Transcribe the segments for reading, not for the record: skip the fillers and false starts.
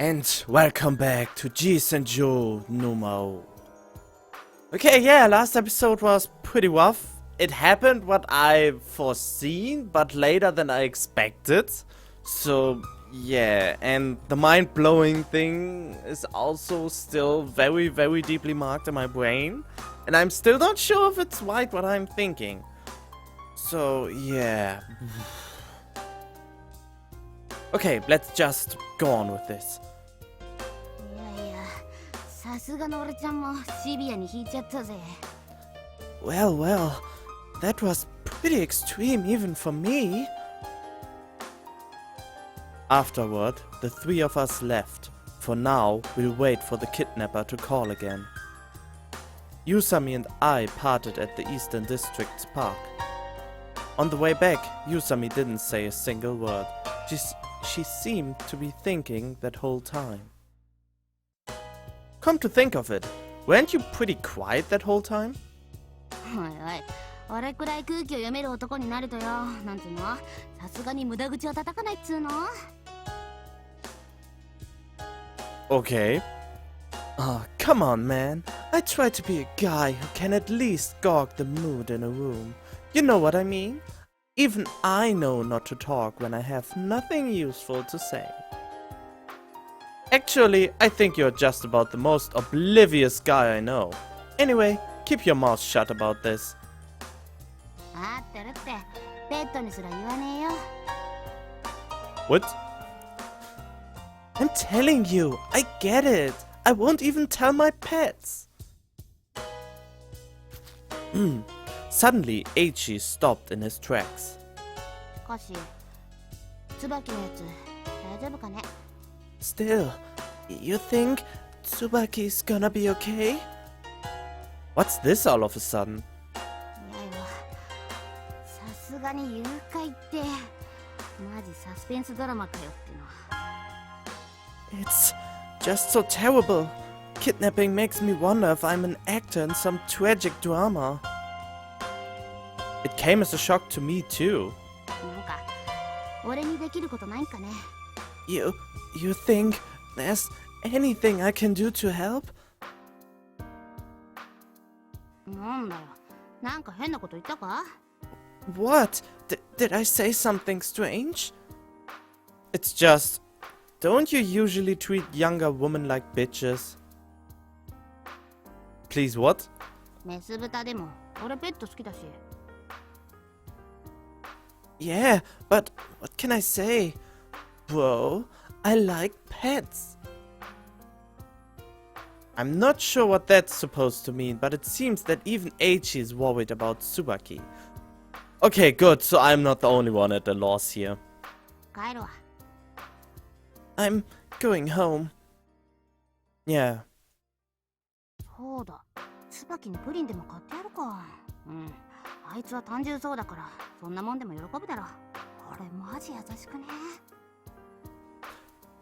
And welcome back to G-Senjou no Maou. Okay, yeah, last episode was pretty rough. It happened what I foreseen, but later than I expected. So, yeah, and the mind-blowing thing is also still very, very deeply marked in my brain. And I'm still not sure if it's right what I'm thinking. So, yeah. Okay, let's just go on with this. Well, that was pretty extreme even for me. Afterward, the three of us left. For now, we'll wait for the kidnapper to call again. Yusami and I parted at the Eastern District's park. On the way back, Yusami didn't say a single word. She seemed to be thinking that whole time. Come to think of it, weren't you pretty quiet that whole time? Okay. Oh, come on, man. I try to be a guy who can at least gauge the mood in a room. You know what I mean? Even I know not to talk when I have nothing useful to say. Actually, I think you're just about the most oblivious guy I know. Anyway, keep your mouth shut about this. What? I'm telling you, I get it. I won't even tell my pets. Suddenly, Eiichi stopped in his tracks. Still, you think Tsubaki's gonna be okay? What's this all of a sudden? It's just so terrible. Kidnapping makes me wonder if I'm an actor in some tragic drama. It came as a shock to me too. You think there's anything I can do to help? What? Did I say something strange? It's just, don't you usually treat younger women like bitches? Please, what? Yeah, but what can I say? Bro, I like pets. I'm not sure what that's supposed to mean, but it seems that even Eiichi is worried about Tsubaki. Okay, good, so I'm not the only one at a loss here. I'm going home. Yeah.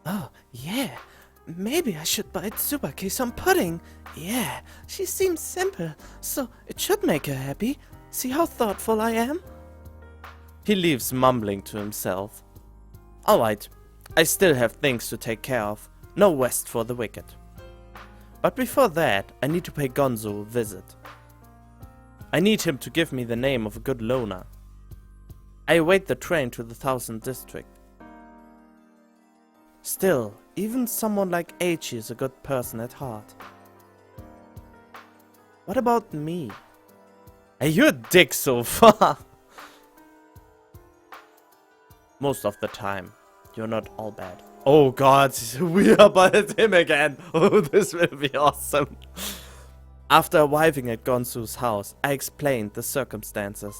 Oh, yeah. Maybe I should buy Tsubaki some pudding. Yeah, she seems simple, so it should make her happy. See how thoughtful I am? He leaves mumbling to himself. Alright, I still have things to take care of. No rest for the wicked. But before that, I need to pay Gonzo a visit. I need him to give me the name of a good loaner. I await the train to the 1000th district. Still, even someone like Eiichi is a good person at heart. What about me? Hey, you're a dick so far. Most of the time, you're not all bad. Oh god, we are at him again. Oh, this will be awesome. After arriving at Gonzu's house, I explained the circumstances.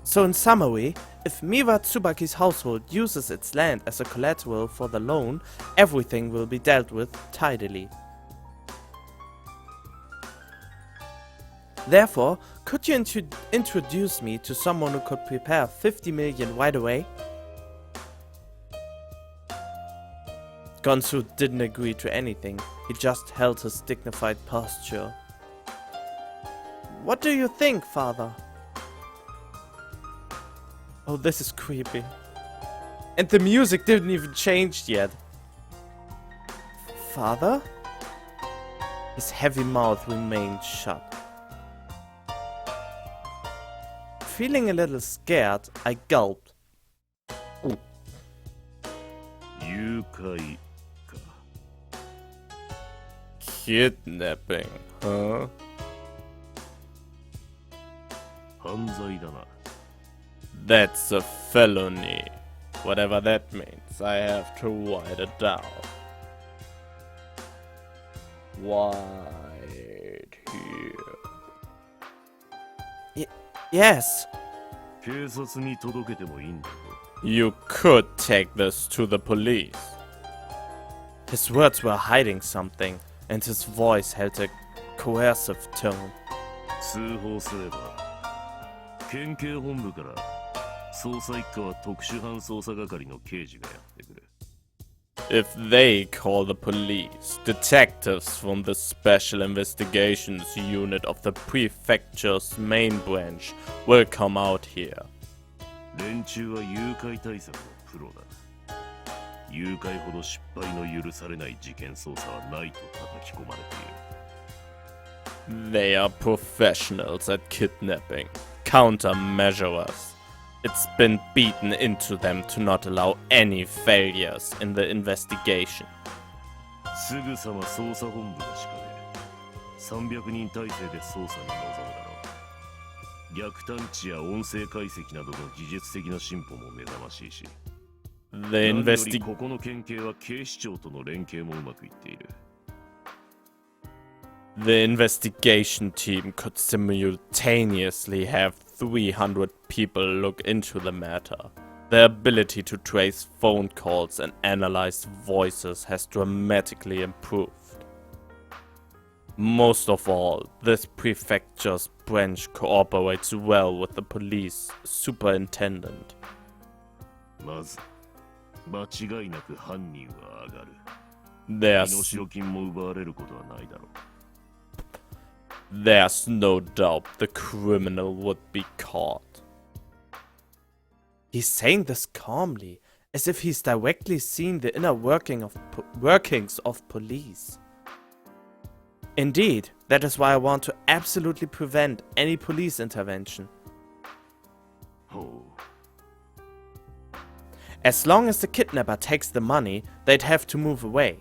So in summary, if Miwa Tsubaki's household uses its land as a collateral for the loan, everything will be dealt with tidily. Therefore, could you introduce me to someone who could prepare 50 million right away? Gonzu didn't agree to anything, he just held his dignified posture. What do you think, father? Oh, this is creepy. And the music didn't even change yet. Father? His heavy mouth remained shut. Feeling a little scared, I gulped. 誘拐か。 Kidnapping, huh? 犯罪だな。 That's a felony. Whatever that means, I have to write it down. Right here. Yes. 警察に届けてもいいんだよ。 You could take this to the police. His words were hiding something, and his voice held a coercive tone. 通報すれば、県警本部から捜査一課は特殊犯捜査係の刑事がやってくる。 If they call the police, detectives from the Special Investigations Unit of the Prefecture's main branch will come out here. 連中は誘拐対策のプロだ。誘拐ほど失敗の許されない事件捜査はないと叩き込まれている。 They are professionals at kidnapping, countermeasures. It's been beaten into them to not allow any failures in the investigation. すぐさま捜査本部が敷かれ、300人体制で捜査に臨むだろう。逆探知や音声解析などの技術的な進歩も目覚ましいし、何よりここの県警は警視庁との連携もうまくいっている。 The investigation team could simultaneously have 300 people look into the matter. Their ability to trace phone calls and analyze voices has dramatically improved. Most of all, this prefecture's branch cooperates well with the police superintendent. まず、間違いなく犯人は上がる。 There's 身代金も奪われることはないだろう。 There's no doubt the criminal would be caught. He's saying this calmly, as if he's directly seen the inner workings of police. Indeed, that is why I want to absolutely prevent any police intervention. ほう。 As long as the kidnapper takes the money, they'd have to move away.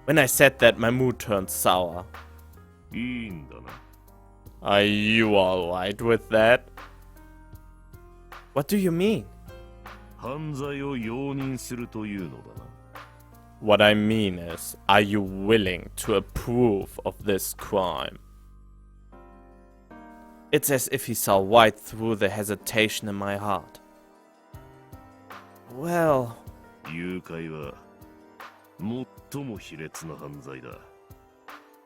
When I said that, my mood turned sour. いいんだな。 Are you alright with that? What do you mean? 犯罪を容認するというのだな。 What I mean is, are you willing to approve of this crime? It's as if he saw right through the hesitation in my heart. Well, 誘拐は最も卑劣な犯罪だ。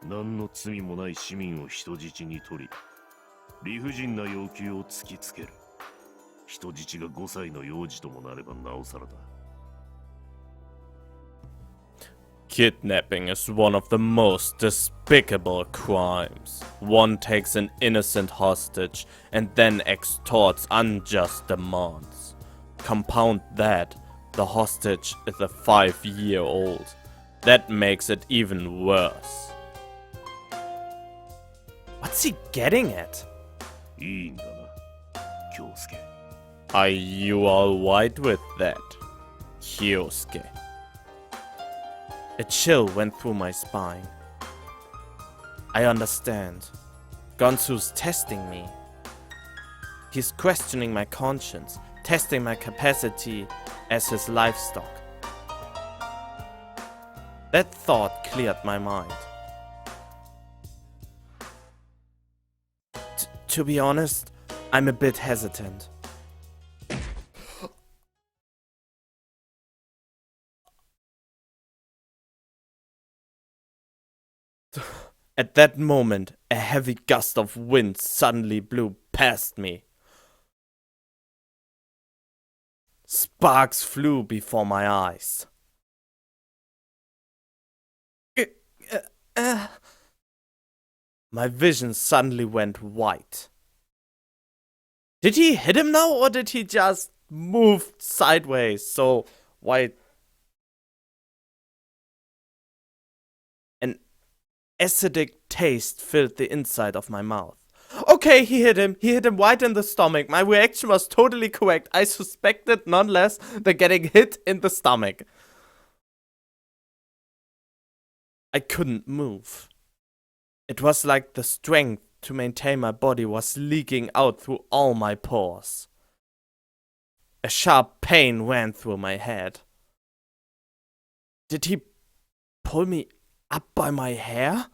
何の罪もない市民を人質に取り、理不尽な要求を突きつける。人質が5歳の幼児ともなればなおさらだ。 kidnapping is one of the most despicable crimes. One takes an innocent hostage and then extorts unjust demands. Compound that, the hostage is a 5-year-old. That makes it even worse. What's he getting at? いいんだな、京介。 Are you alright with that, Kyosuke? A chill went through my spine. I understand. Gonsu's testing me. He's questioning my conscience, testing my capacity as his livestock. That thought cleared my mind. To be honest, I'm a bit hesitant. At that moment, a heavy gust of wind suddenly blew past me. Sparks flew before my eyes. My vision suddenly went white. Did he hit him now, or did he just move sideways so white acidic taste filled the inside of my mouth. Okay, he hit him. He hit him right in the stomach. My reaction was totally correct. I suspected none less than getting hit in the stomach. I couldn't move. It was like the strength to maintain my body was leaking out through all my pores. A sharp pain ran through my head. Did he pull me up by my hair?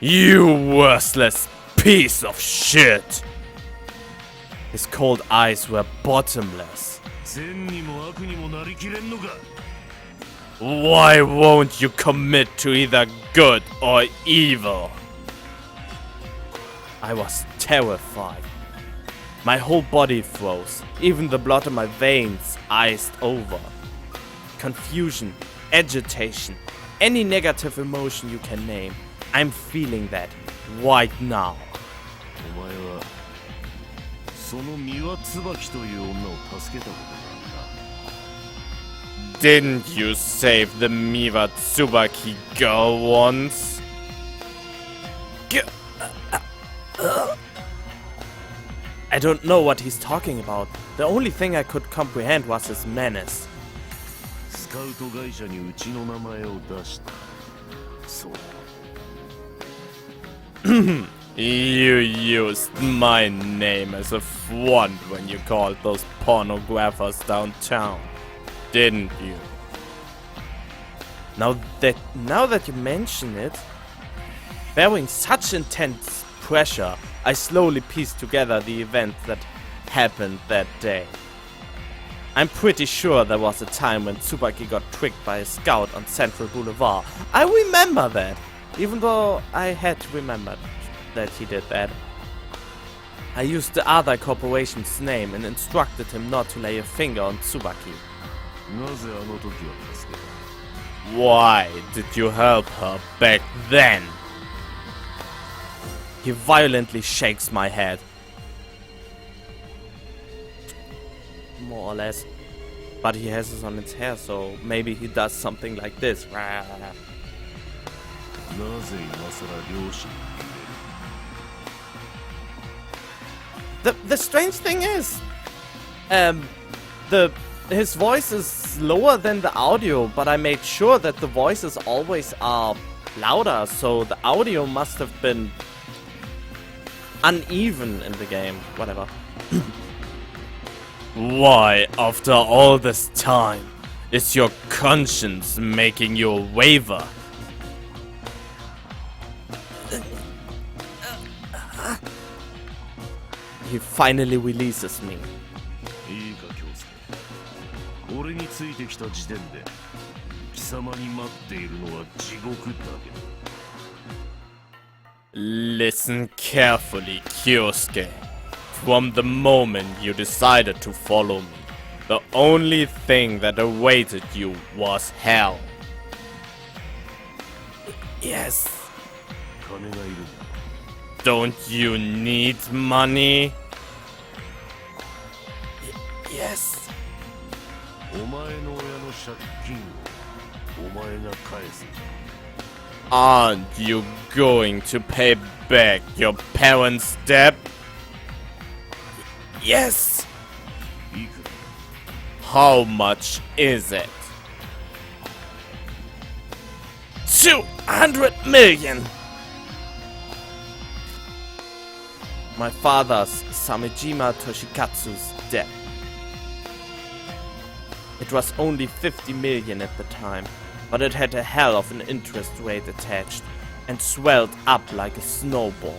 You worthless piece of shit! His cold eyes were bottomless. Why won't you commit to either good or evil? I was terrified. My whole body froze, even the blood in my veins iced over. Confusion, agitation, any negative emotion you can name, I'm feeling that right now. Didn't you save the Miwa Tsubaki girl once? I don't know what he's talking about. The only thing I could comprehend was his menace. You used my name as a front when you called those pornographers downtown, didn't you? Now that you mention it, bearing such intense pressure, I slowly pieced together the events that happened that day. I'm pretty sure there was a time when Tsubaki got tricked by a scout on Central Boulevard. I remember that, even though I had remembered that he did that. I used the other corporation's name and instructed him not to lay a finger on Tsubaki. Why did you help her back then? He violently shakes my head. More or less. But he has this on his hair, so maybe he does something like this. The strange thing is, his voice is lower than the audio, but I made sure that the voices always are louder, so the audio must have been uneven in the game. Whatever. Why, after all this time, is your conscience making you waver? He finally releases me. Listen carefully, Kyosuke. From the moment you decided to follow me, the only thing that awaited you was hell. Yes. Don't you need money? Yes. Aren't you going to pay back your parents' debt? Yes. How much is it? 200 million! My father's Samejima Toshikatsu's debt. It was only 50 million at the time, but it had a hell of an interest rate attached and swelled up like a snowball.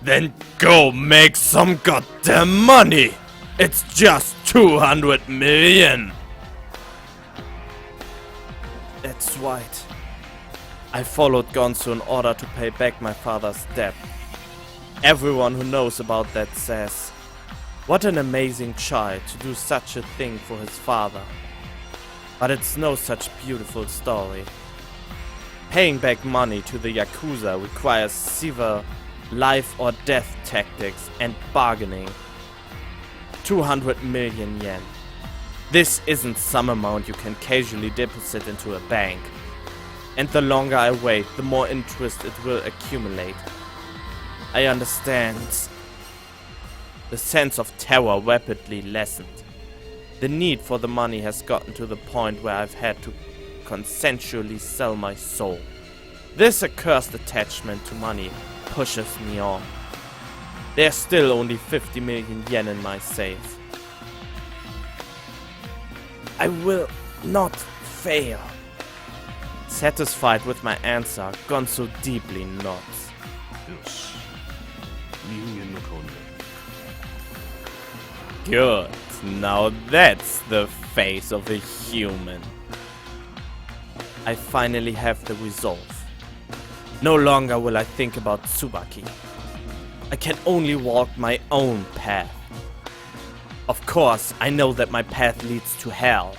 Then go make some goddamn money! It's just 200 million! That's right. I followed Gonzo in order to pay back my father's debt. Everyone who knows about that says, what an amazing child to do such a thing for his father. But it's no such beautiful story. Paying back money to the Yakuza requires life or death tactics and bargaining. 200 million yen. This isn't some amount you can casually deposit into a bank. And the longer I wait, the more interest it will accumulate. I understand. The sense of terror rapidly lessened. The need for the money has gotten to the point where I've had to consensually sell my soul. This accursed attachment to money pushes me on. There's still only 50 million yen in my safe. I will not fail. Satisfied with my answer, Gonzo deeply nods. よし。人間の顔になる。 Good. Now that's the face of a human. I finally have the resolve. No longer will I think about Tsubaki. I can only walk my own path. Of course, I know that my path leads to hell.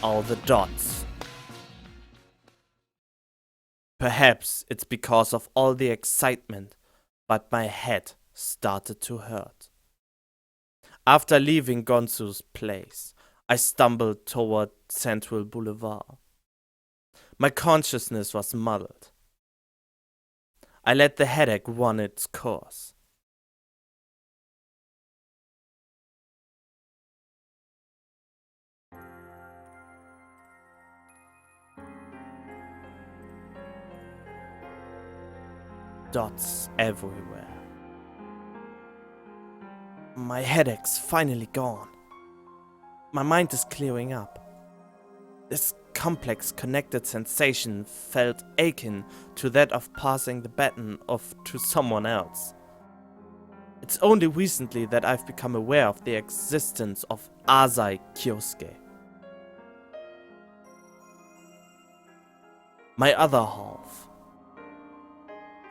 All the dots. Perhaps it's because of all the excitement, but my head started to hurt. After leaving Gonzu's place, I stumbled toward Central Boulevard. My consciousness was muddled. I let the headache run its course. Dots everywhere. My headache's finally gone. My mind is clearing up. This complex connected sensation felt akin to that of passing the baton off to someone else. It's only recently that I've become aware of the existence of Asai Kyosuke. My other half.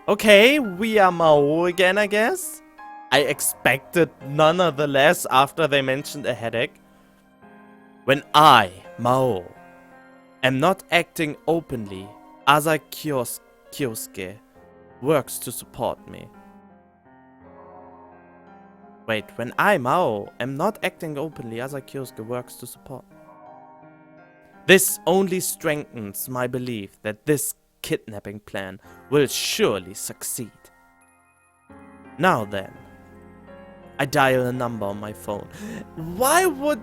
Okay, we are Maou again, I guess? I expected nonetheless after they mentioned a headache. When I, Maou, am not acting openly, Asai Kyosuke works to support me. Wait, when I, Maou, am not acting openly, Asai Kyosuke works to support me. This only strengthens my belief that this kidnapping plan will surely succeed. Now then, I dial a number on my phone. Why would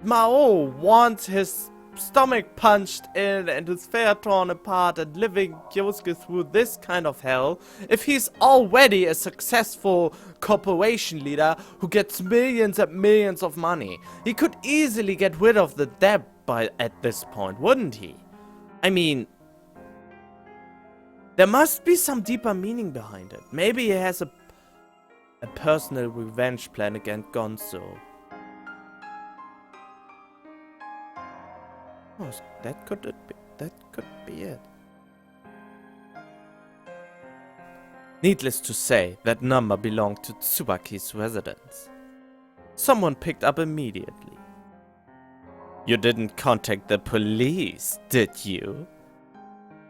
Maou want his stomach punched in and his hair torn apart and living Kyosuke through this kind of hell if he's already a successful corporation leader who gets millions and millions of money? He could easily get rid of the debt at this point, wouldn't he? I mean, there must be some deeper meaning behind it. Maybe he has a personal revenge plan against Gonzo. Oh, that could be it. Needless to say, that number belonged to Tsubaki's residence. Someone picked up immediately. You didn't contact the police, did you?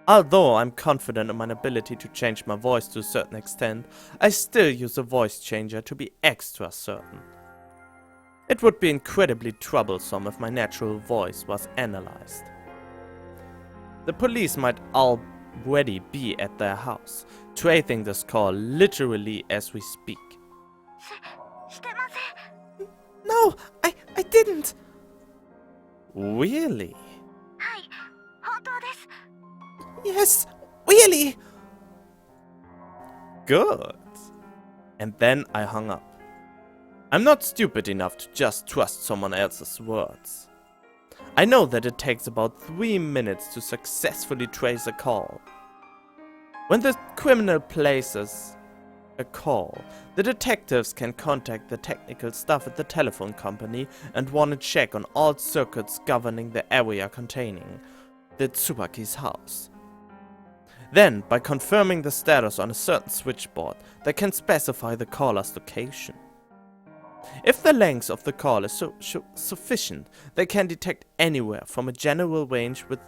Although I'm confident in my ability to change my voice to a certain extent, I still use a voice changer to be extra certain. It would be incredibly troublesome if my natural voice was analyzed. The police might already be at their house, tracing this call literally as we speak. No, I didn't. Really? Yes, really. Good. And then I hung up. I'm not stupid enough to just trust someone else's words. I know that it takes about 3 minutes to successfully trace a call. When the criminal places a call, the detectives can contact the technical staff at the telephone company and run a check on all circuits governing the area containing the Tsubaki's house. Then, by confirming the status on a certain switchboard, they can specify the caller's location. If the length of the call is sufficient, they can detect anywhere from a general range with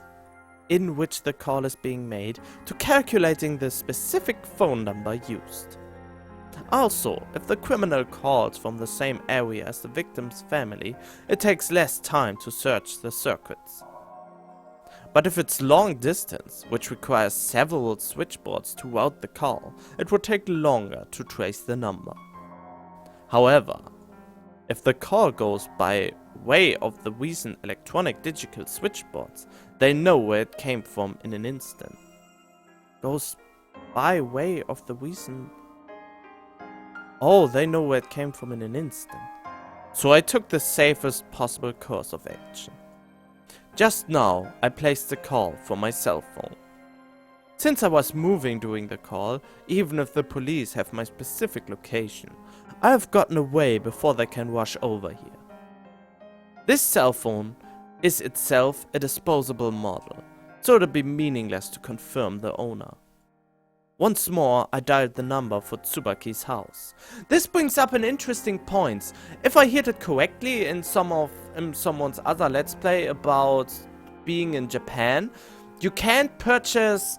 in which the call is being made to calculating the specific phone number used. Also, if the criminal calls from the same area as the victim's family, it takes less time to search the circuits. But if it's long distance, which requires several switchboards to route the call, it would take longer to trace the number. However, if the call goes by way of the recent electronic digital switchboards, they know where it came from in an instant. Goes by way of the recent... Oh, they know where it came from in an instant. So I took the safest possible course of action. Just now, I placed the call from my cell phone. Since I was moving during the call, even if the police have my specific location, I have gotten away before they can rush over here. This cell phone is itself a disposable model, so it would be meaningless to confirm the owner. Once more, I dialed the number for Tsubaki's house. This brings up an interesting point. If I heard it correctly in someone's other Let's Play about being in Japan, you can't purchase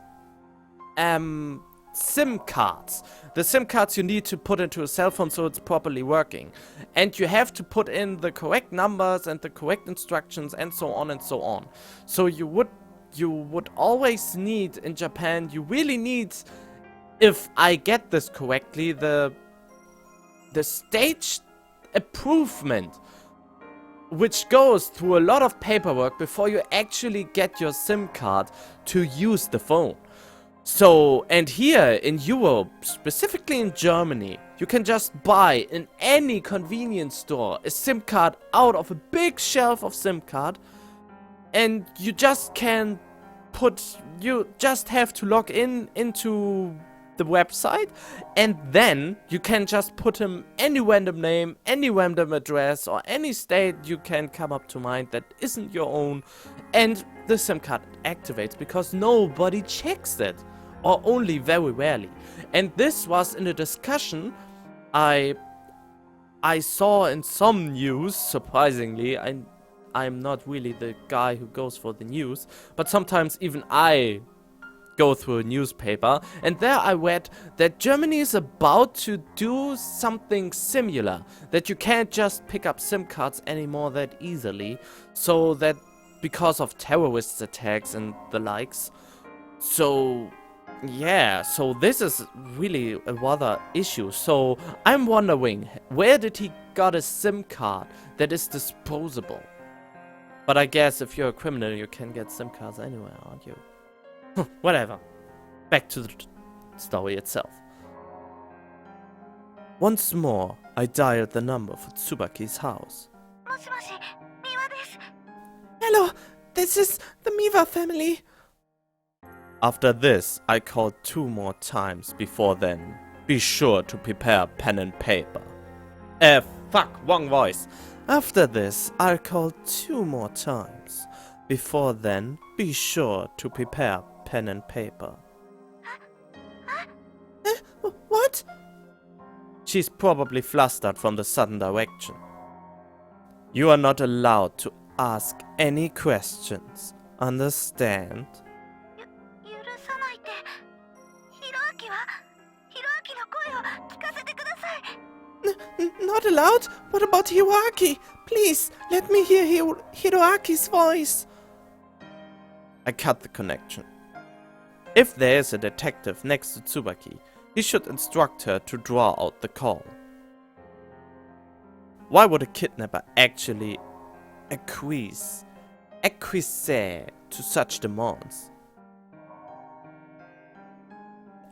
SIM cards. The SIM cards you need to put into a cell phone so it's properly working. And you have to put in the correct numbers and the correct instructions and so on and so on. So you would always need in Japan, you really need, if I get this correctly, the stage improvement, which goes through a lot of paperwork before you actually get your SIM card to use the phone. So, and here in Europe, specifically in Germany, you can just buy in any convenience store a SIM card out of a big shelf of SIM card, and you just can you just have to log into the website, and then you can just put in any random name, any random address, or any state you can come up to mind that isn't your own, and the SIM card activates because nobody checks it, or only very rarely. And this was in a discussion I saw in some news. Surprisingly, I'm not really the guy who goes for the news, but sometimes even I go through a newspaper, and there I read that Germany is about to do something similar, that you can't just pick up SIM cards anymore that easily, so that because of terrorist attacks and the likes. So yeah, so this is really a rather issue. So I'm wondering, where did he got a SIM card that is disposable? But I guess if you're a criminal, you can get SIM cards anywhere, aren't you? Whatever. Back to the story itself. Once more, I dialed the number for Tsubaki's house. Hello, this is the Miwa family. After this, I called 2 more times. Before then, be sure to prepare pen and paper. Wrong voice. After this, I called 2 more times. Before then, be sure to prepare pen and paper. What? She's probably flustered from the sudden direction. You are not allowed to ask any questions. Understand? Not allowed? What about Hiroaki? Please, let me hear Hiroaki's voice. I cut the connection. If there is a detective next to Tsubaki, he should instruct her to draw out the call. Why would a kidnapper actually acquiesce to such demands?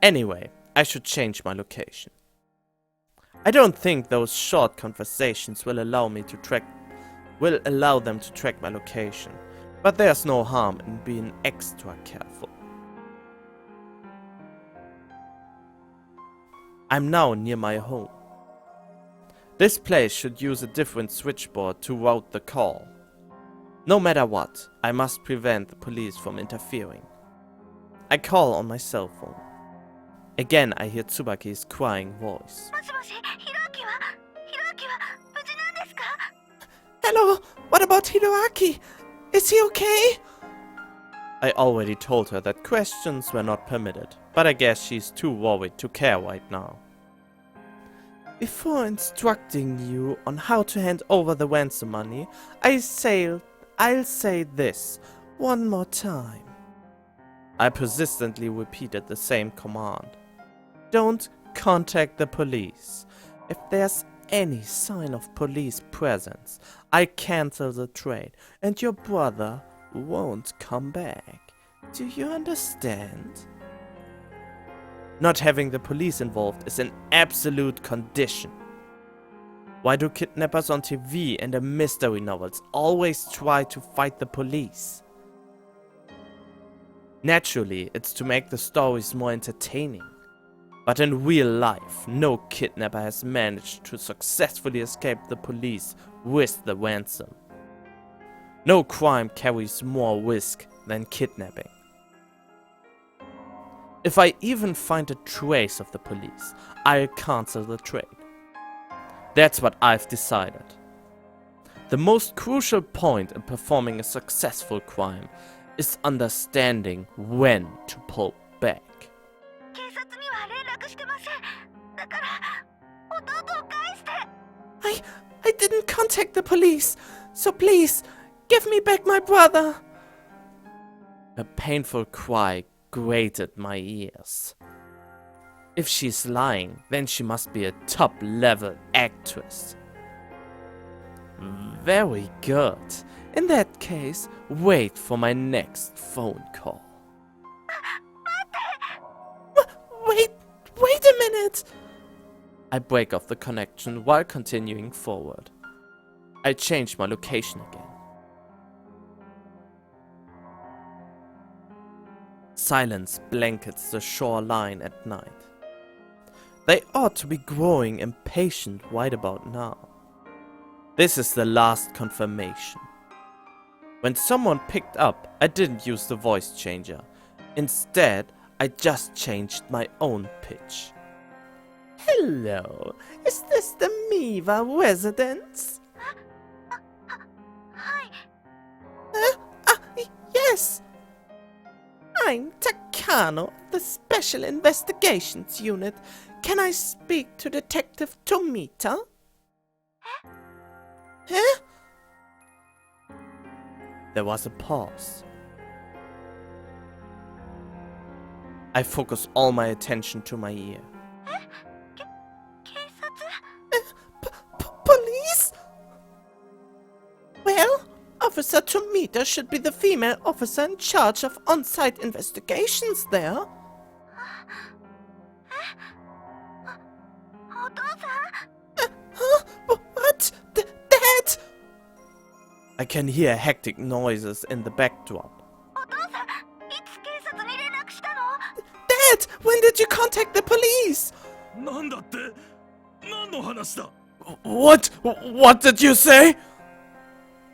Anyway, I should change my location. I don't think those short conversations will allow them to track my location, but there's no harm in being extra careful. I'm now near my home. This place should use a different switchboard to route the call. No matter what, I must prevent the police from interfering. I call on my cell phone. Again, I hear Tsubaki's crying voice. Hello, what about Hiroaki? Is he okay? I already told her that questions were not permitted, but I guess she's too worried to care right now. Before instructing you on how to hand over the ransom money, I'll say this one more time. I persistently repeated the same command. Don't contact the police. If there's any sign of police presence, I cancel the trade and your brother won't come back. Do you understand? Not having the police involved is an absolute condition. Why do kidnappers on TV and in mystery novels always try to fight the police? Naturally, it's to make the stories more entertaining. But in real life, no kidnapper has managed to successfully escape the police with the ransom. No crime carries more risk than kidnapping. If I even find a trace of the police, I'll cancel the trade. That's what I've decided. The most crucial point in performing a successful crime is understanding when to pull back. I didn't contact the police, so please, give me back my brother. A painful cry grated my ears. If she's lying, then she must be a top-level actress. Very good. In that case, wait for my next phone call. Wait a minute! I break off the connection while continuing forward. I change my location again. Silence blankets the shoreline at night. They ought to be growing impatient right about now. This is the last confirmation. When someone picked up, I didn't use the voice changer. Instead, I just changed my own pitch. Hello, is this the Miwa residence? Yes. I'm Takano of the Special Investigations Unit. Can I speak to Detective Tomita? Huh? There was a pause. I focus all my attention to my ear. Police? Well, Officer Tomita should be the female officer in charge of on-site investigations there. What? Dad? I can hear hectic noises in the backdrop. Dad, when did you contact the police? What did you say?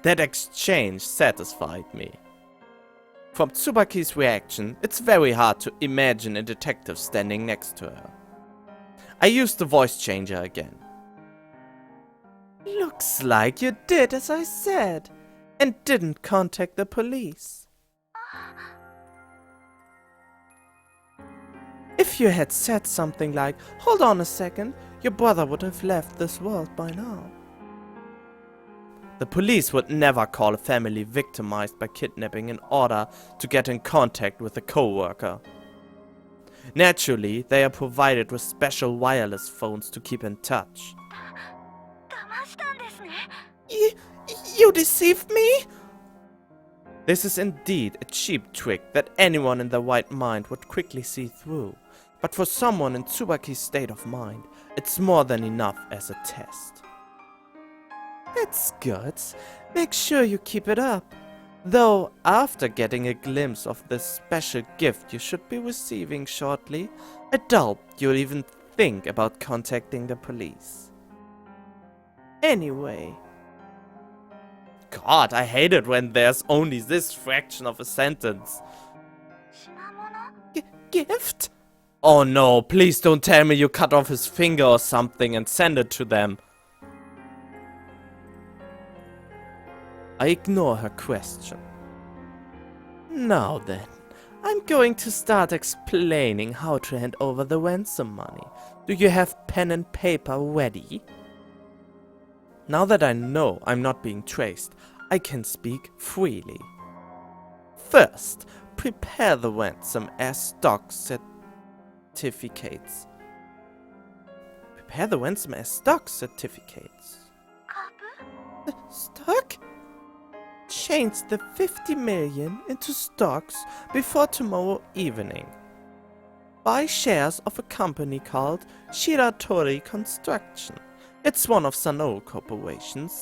That exchange satisfied me. From Tsubaki's reaction, it's very hard to imagine a detective standing next to her. I used the voice changer again. Looks like you did as I said, and didn't contact the police. If you had said something like, "Hold on a second," your brother would have left this world by now. The police would never call a family victimized by kidnapping in order to get in contact with a co-worker. Naturally, they are provided with special wireless phones to keep in touch. You deceived me? This is indeed a cheap trick that anyone in their right mind would quickly see through. But for someone in Tsubaki's state of mind, it's more than enough as a test. That's good. Make sure you keep it up. Though, after getting a glimpse of this special gift you should be receiving shortly, I doubt you'll even think about contacting the police. Anyway. God, I hate it when there's only this fraction of a sentence. Gift? Oh no, please don't tell me you cut off his finger or something and send it to them. I ignore her question. Now then, I'm going to start explaining how to hand over the ransom money. Do you have pen and paper ready? Now that I know I'm not being traced, I can speak freely. First, prepare the ransom as stock certificates. Prepare the ransom as stock certificates. Stock? Change the 50 million into stocks before tomorrow evening. Buy shares of a company called Shiratori Construction. It's one of Sanou Corporation's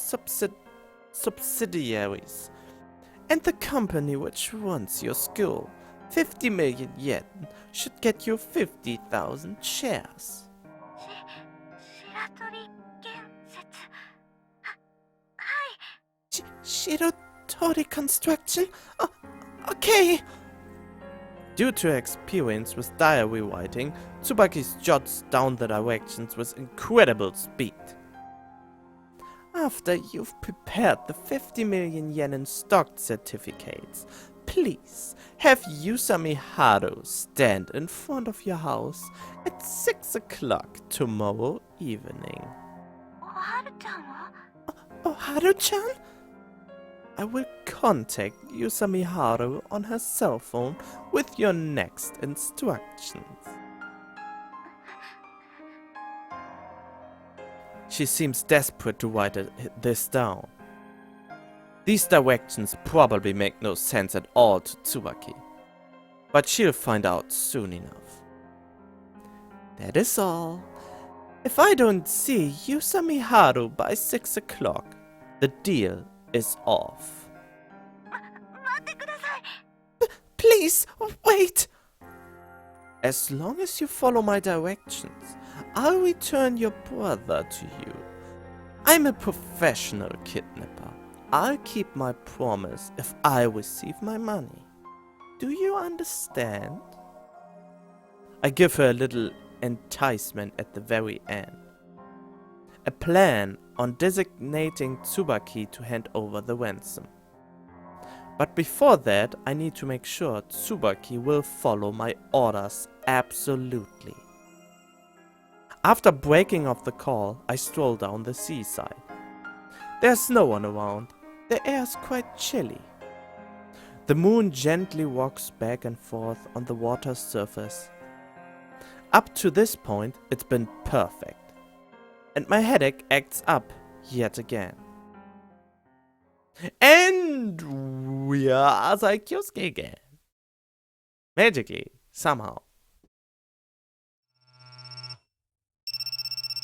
subsidiaries. And the company which runs your school. 50 million yen should get you 50,000 shares. Shiratori Construction? Okay. Due to experience with diary writing, Tsubaki jots down the directions with incredible speed. After you've prepared the 50 million yen in stock certificates, please have Yusami Haru stand in front of your house at 6 o'clock tomorrow evening. Oh, Haru-chan? I will contact Yusami Haru on her cell phone with your next instructions. She seems desperate to write this down. These directions probably make no sense at all to Tsubaki, but she'll find out soon enough. That is all. If I don't see Yusami Haru by 6 o'clock, the deal is off. Please, wait! As long as you follow my directions, I'll return your brother to you. I'm a professional kidnapper. I'll keep my promise if I receive my money. Do you understand? I give her a little enticement at the very end. A plan on designating Tsubaki to hand over the ransom. But before that, I need to make sure Tsubaki will follow my orders absolutely. After breaking off the call, I stroll down the seaside. There's no one around. The air's quite chilly. The moon gently walks back and forth on the water's surface. Up to this point, it's been perfect. And my headache acts up yet again. And we are Kyosuke again. Magically, somehow.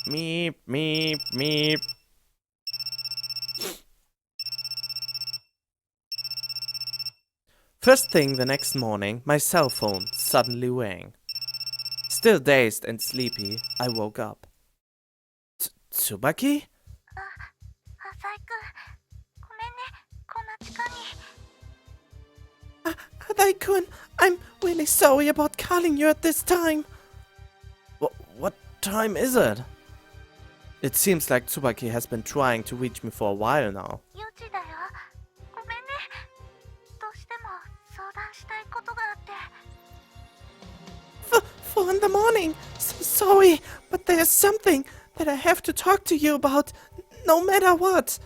Meep, meep, meep. First thing the next morning, my cell phone suddenly rang. Still dazed and sleepy, I woke up. Tsubaki? Adai-kun, I'm really sorry about calling you at this time. What time is it? It seems like Tsubaki has been trying to reach me for a while now. 4 in the morning. So sorry, but there's something that I have to talk to you about, no matter what.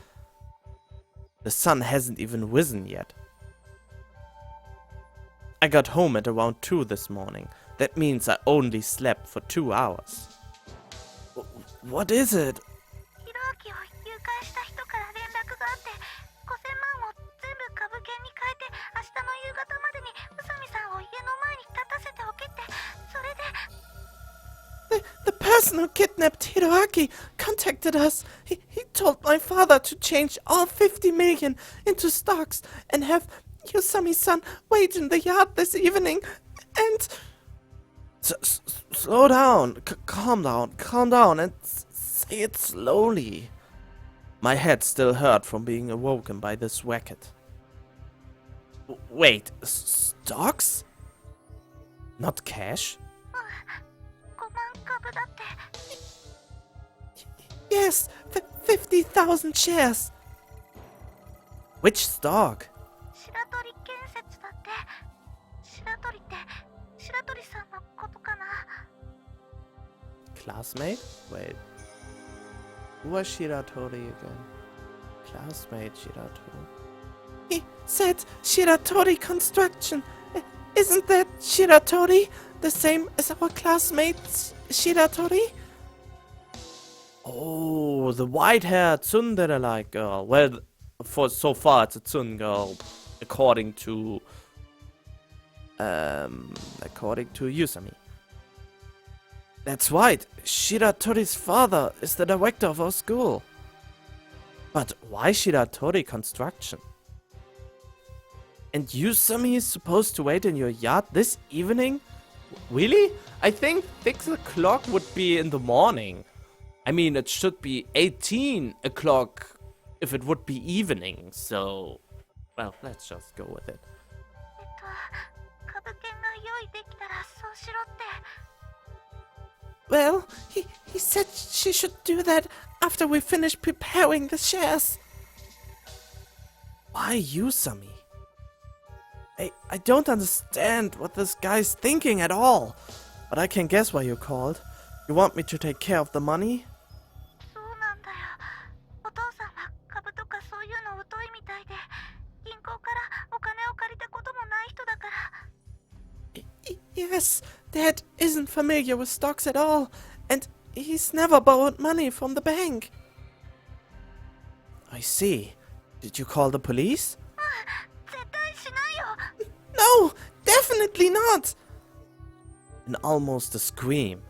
The sun hasn't even risen yet. I got home at around 2 this morning. That means I only slept for 2 hours. What is it? The person who kidnapped Hiroaki contacted us. He told my father to change all 50 million into stocks and have Yusami-san wait in the yard this evening. And... Slow down, calm down, and say it slowly. My head still hurt from being awoken by this racket. Wait, stocks? Not cash? Yes, 50,000 shares. Which stock? 白鳥って白鳥さんのことかな。 Classmate? Wait. Who was Shiratori again? Classmate Shiratori. He said Shiratori Construction. Isn't that Shiratori the same as our classmate Shiratori? Oh, the white-haired tsundere-like girl. Well, for so far it's a tsun girl, according to Yusami. That's right. Shiratori's father is the director of our school. But why Shiratori Construction? And Yusami is supposed to wait in your yard this evening? Really? I think 6 o'clock would be in the morning. I mean, it should be 18 o'clock if it would be evening, so... Well, let's just go with it. 株券が用意できたらそうしろって。 Well, he said she should do that after we finish preparing the shares. Why Yusami? I don't understand what this guy's thinking at all. But I can guess why you called. You want me to take care of the money? そうなんだよ。お父さんは株とかそういうの疎いみたいで、銀行からお金を借りたこともない人だから。 Yes, Dad isn't familiar with stocks at all, and he's never borrowed money from the bank. I see. Did you call the police? 絶対しないよ。 No, definitely not! And almost a scream.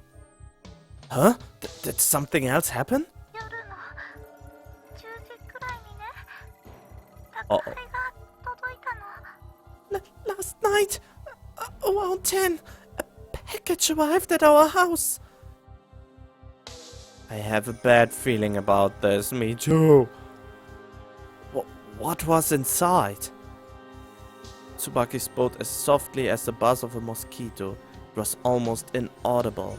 Huh? Did something else happen? 夜の10時くらいにね、宅配が届いたの。 Last night, around 10, a package arrived at our house. I have a bad feeling about this, me too. What was inside? Tsubaki spoke as softly as the buzz of a mosquito. It was almost inaudible.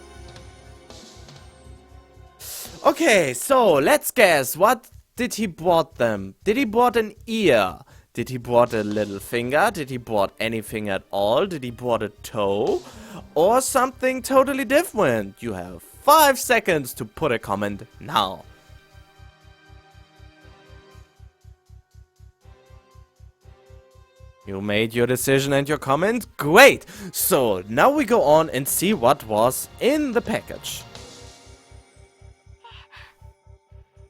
Okay, so let's guess. What did he brought them? Did he brought an ear? Did he brought a little finger? Did he brought anything at all? Did he brought a toe? Or something totally different? You have 5 seconds to put a comment now. You made your decision and your comment? Great! So, now we go on and see what was in the package.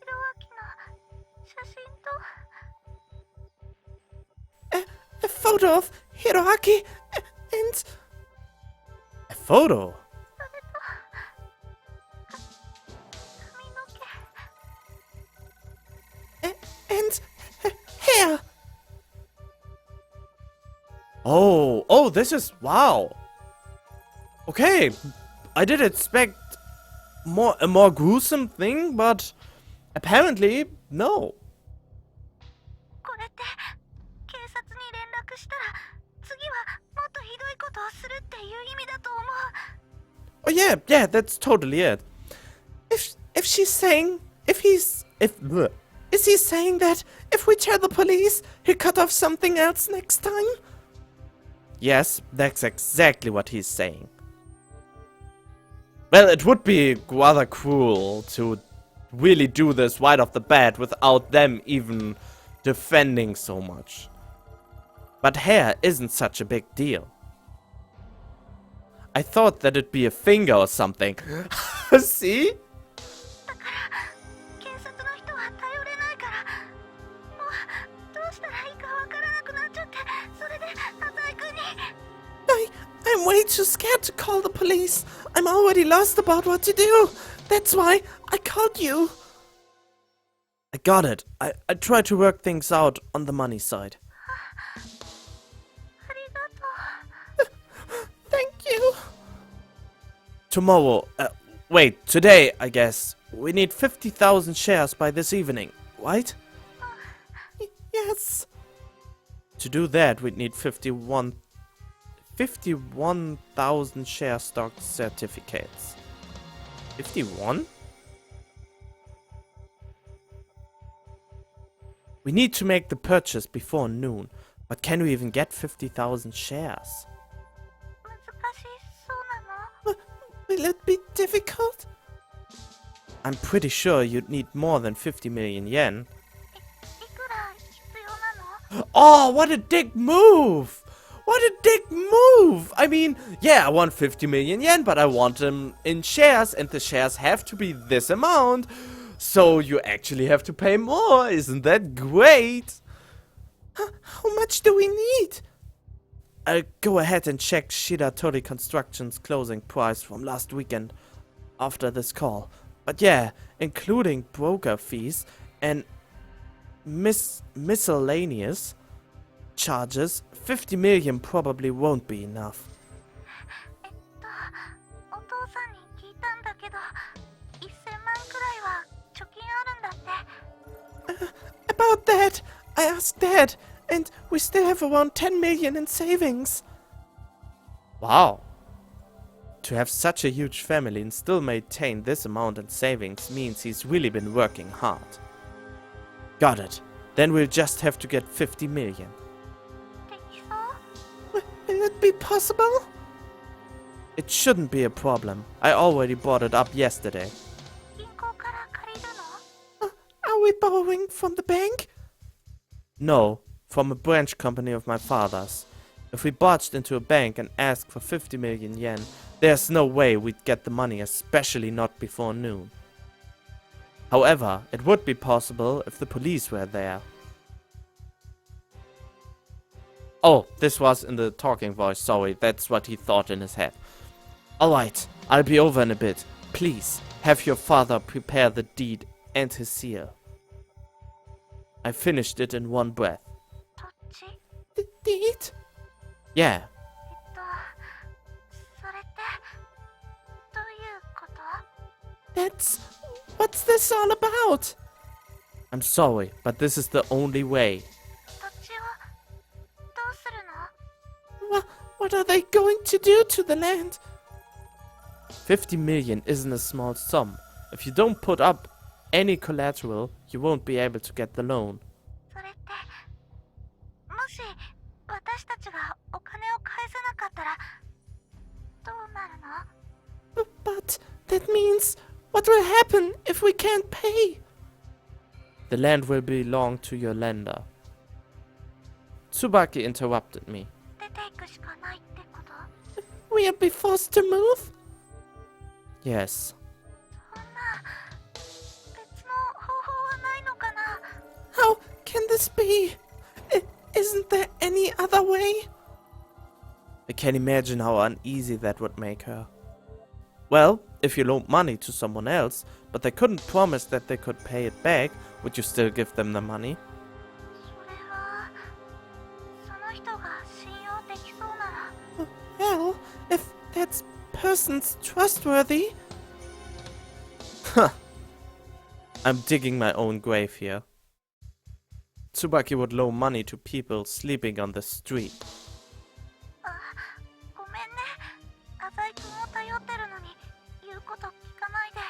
ひろあきの写真と A photo of Hiroaki and... A photo? 髪の毛。 And hair! Oh, this is... Wow! Okay, I did expect a more gruesome thing, but apparently, no. これって警察に連絡したら次はもっとひどいことをするっていう意味だと思う。 Oh yeah, that's totally it. If she's saying... Is he saying that if we tell the police, he'll cut off something else next time? Yes, that's exactly what he's saying. Well, it would be rather cruel to really do this right off the bat without them even defending so much. But hair isn't such a big deal. I thought that it'd be a finger or something. See? だから警察の人は頼れないからもうどうしたらいいかわからなくなっちゃってそれで浅井君に I'm way too scared to call the police. I'm already lost about what to do. That's why I called you. I got it. I tried to work things out on the money side. ありがとう。 Thank you. Tomorrow, wait, today, I guess. We need 50,000 shares by this evening, right? Yes. To do that, we'd need 51,000 share stock certificates. 51? We need to make the purchase before noon. But can we even get 50,000 shares? 難しそうなの？ Will it be difficult? I'm pretty sure you'd need more than 50 million yen. いくら必要なの？ Oh, what a dick move! What a dick move! I mean, yeah, I want 50 million yen, but I want them in shares, and the shares have to be this amount. So you actually have to pay more. Isn't that great? How much do we need? I'll go ahead and check Shiratori Construction's closing price from last weekend after this call. But yeah, including broker fees and miscellaneous charges, 50 million probably won't be enough. お父さんに聞いたんだけど、1000万くらいは貯金あるんだって。About that, I asked Dad, and we still have around 10 million in savings. Wow. To have such a huge family and still maintain this amount in savings means he's really been working hard. Got it. Then we'll just have to get 50 million. できそう？ Will it be possible? It shouldn't be a problem. I already brought it up yesterday. 銀行から借りるの？ Are we borrowing from the bank? No, from a branch company of my father's. If we barged into a bank and asked for 50 million yen, there's no way we'd get the money, especially not before noon. However, it would be possible if the police were there. Oh, this was in the talking voice, sorry, that's what he thought in his head. Alright, I'll be over in a bit. Please, have your father prepare the deed and his seal. I finished it in one breath. どっち？ The deed? Yeah. それってどういうこと？ What's this all about? I'm sorry, but this is the only way. どっちをどうするの？ What are they going to do to the land? 50 million isn't a small sum. If you don't put up any collateral, you won't be able to get the loan. それってもし私たちがお金を返せなかったらどうなるの？ But that means what will happen if we can't pay? The land will belong to your lender. Tsubaki interrupted me. 出ていくしかないってこと？ We'll be forced to move? Yes. そんな別の方法はないのかな？ How can this be? Isn't there any other way? I can imagine how uneasy that would make her. Well, if you loaned money to someone else, but they couldn't promise that they could pay it back, would you still give them the money? それはその人が信用できそうなら。 Well, if that person's trustworthy. Huh. I'm digging my own grave here. Tsubaki would loan money to people sleeping on the street. あ、ごめんね。浅井君を頼ってるのに言うこと聞かないで。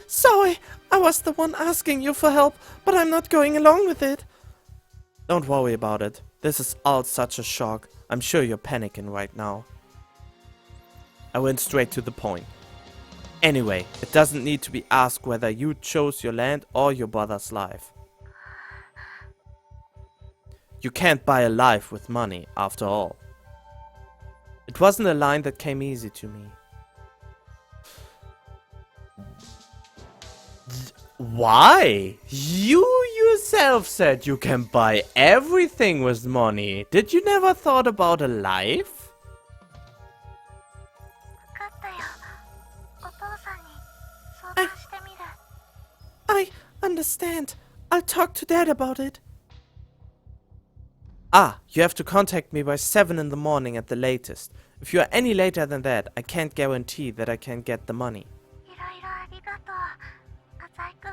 Sorry, I was the one asking you for help, but I'm not going along with it. Don't worry about it. This is all such a shock. I'm sure you're panicking right now. I went straight to the point. Anyway, it doesn't need to be asked whether you chose your land or your brother's life. You can't buy a life with money, after all. It wasn't a line that came easy to me. Why? You yourself said you can buy everything with money. Did you never thought about a life? 分かったよ。お父さんに相談してみる。 I understand. I'll talk to Dad about it. Ah, you have to contact me by 7 in the morning at the latest. If you are any later than that, I can't guarantee that I can get the money. いろいろありがとう、浅井君。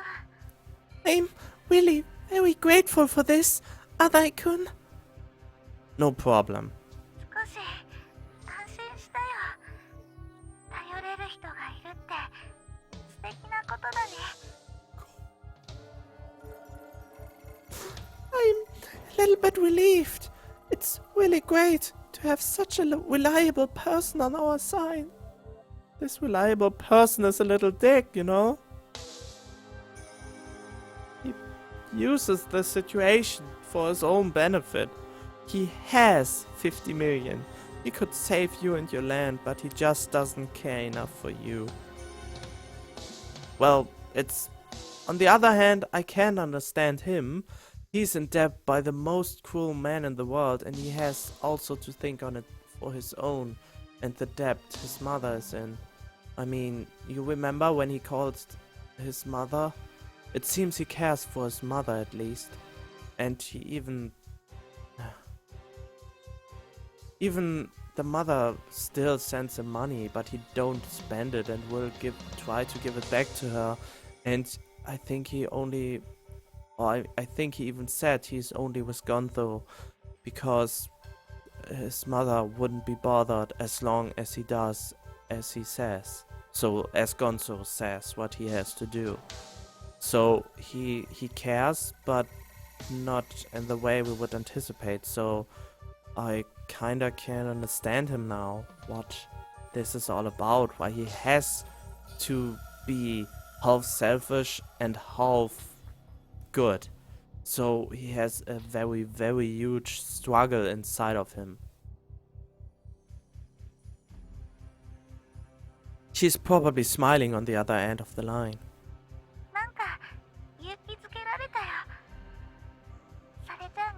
I'm really very grateful for this, Adai-kun. No problem. 少し安心したよ。頼れる人がいるって素敵なことだね。 I'm little bit relieved. It's really great to have such a reliable person on our side. This reliable person is a little dick, you know? He uses the situation for his own benefit. He has 50 million. He could save you and your land, but he just doesn't care enough for you. Well, it's... On the other hand, I can understand him. He's in debt by the most cruel man in the world, and he has also to think on it for his own and the debt his mother is in. I mean, you remember when he called his mother? It seems he cares for his mother at least. And he even the mother still sends him money, but he don't spend it and will try to give it back to her. And I think he only... I think he even said he's only with Gonzo because his mother wouldn't be bothered as long as he does as he says. So, as Gonzo says what he has to do. So, he cares, but not in the way we would anticipate. So, I kinda can understand him now, what this is all about. Why he has to be half selfish and half good. So he has a very, very huge struggle inside of him. She's probably smiling on the other end of the line. なんか勇気づけられたよ。それじゃあ